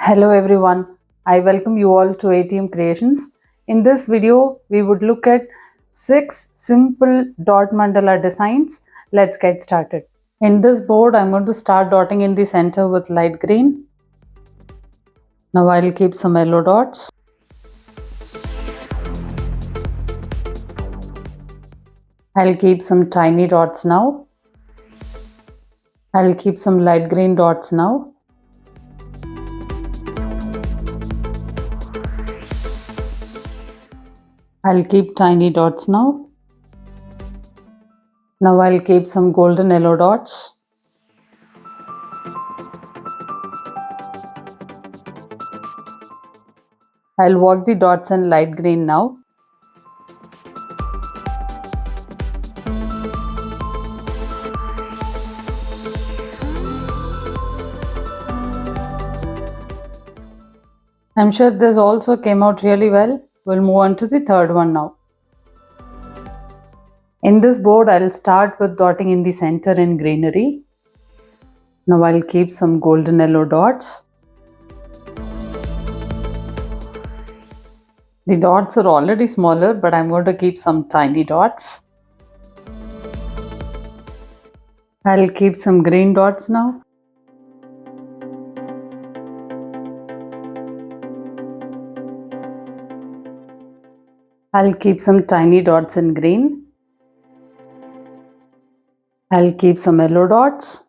Hello everyone, I welcome you all to ATM Creations. In this video, we would look at 6 simple dot mandala designs. Let's get started. In this board, I'm going to start dotting in the center with light green. Now I'll keep some yellow dots. I'll keep some tiny dots now. I'll keep some light green dots now. I'll keep tiny dots now. Now I'll keep some golden yellow dots. I'll work the dots in light green now. I'm sure this also came out really well. We'll move on to the third one now. In this board, I'll start with dotting in the center in greenery. Now I'll keep some golden yellow dots. The dots are already smaller, but I'm going to keep some tiny dots. I'll keep some green dots now. I'll keep some tiny dots in green. I'll keep some yellow dots.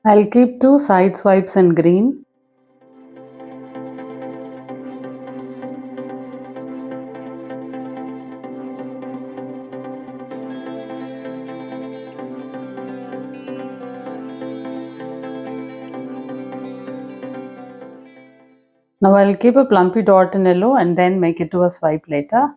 I'll keep 2 side swipes in green. Now I'll keep a plumpy dot in yellow and then make it to a swipe later.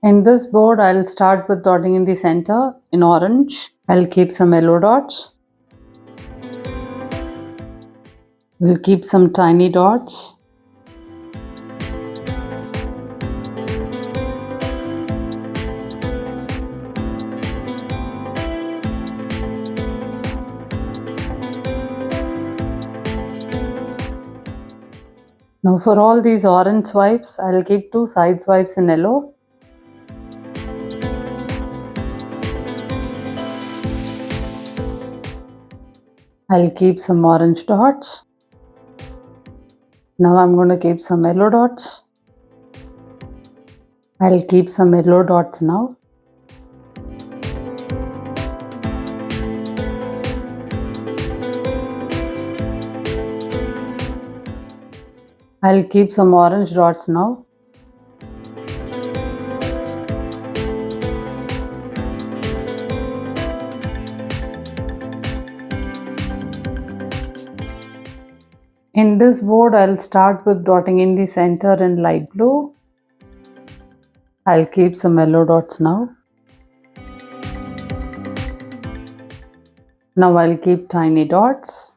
In this board, I'll start with dotting in the center in orange. I'll keep some yellow dots. We'll keep some tiny dots. Now for all these orange swipes, I'll keep 2 side swipes in yellow. I'll keep some orange dots. Now I'm going to keep some yellow dots. I'll keep some yellow dots now. I'll keep some orange dots now. In this board, I'll start with dotting in the center in light blue. I'll keep some yellow dots now. Now I'll keep tiny dots.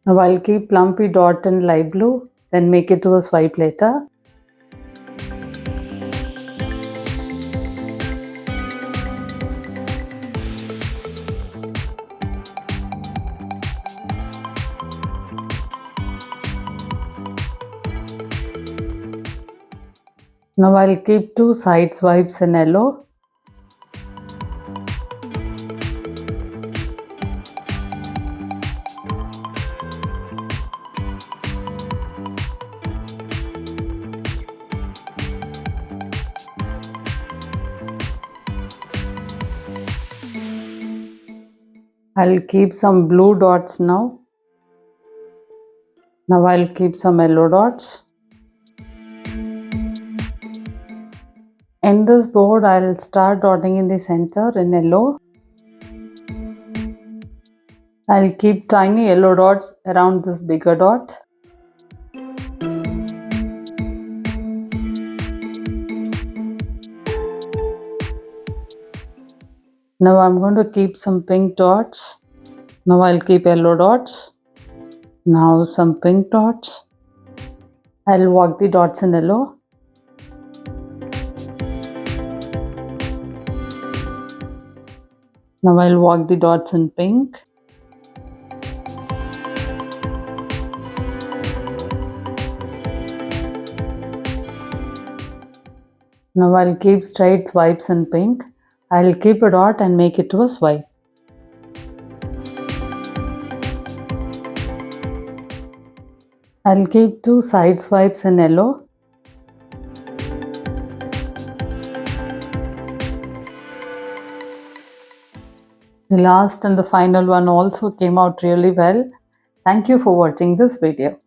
Now I'll keep plumpy dot in light blue, then make it to a swipe later. Now I'll keep 2 side swipes in yellow. I'll keep some blue dots now. Now I'll keep some yellow dots. In this board, I'll start dotting in the center in yellow. I'll keep tiny yellow dots around this bigger dot. Now I'm going to keep some pink dots. Now I'll keep yellow dots. Now some pink dots. I'll walk the dots in yellow. Now I'll walk the dots in pink. Now I'll keep straight swipes in pink. I'll keep a dot and make it to a swipe. I'll keep 2 side swipes in yellow. The last and the final one also came out really well. Thank you for watching this video.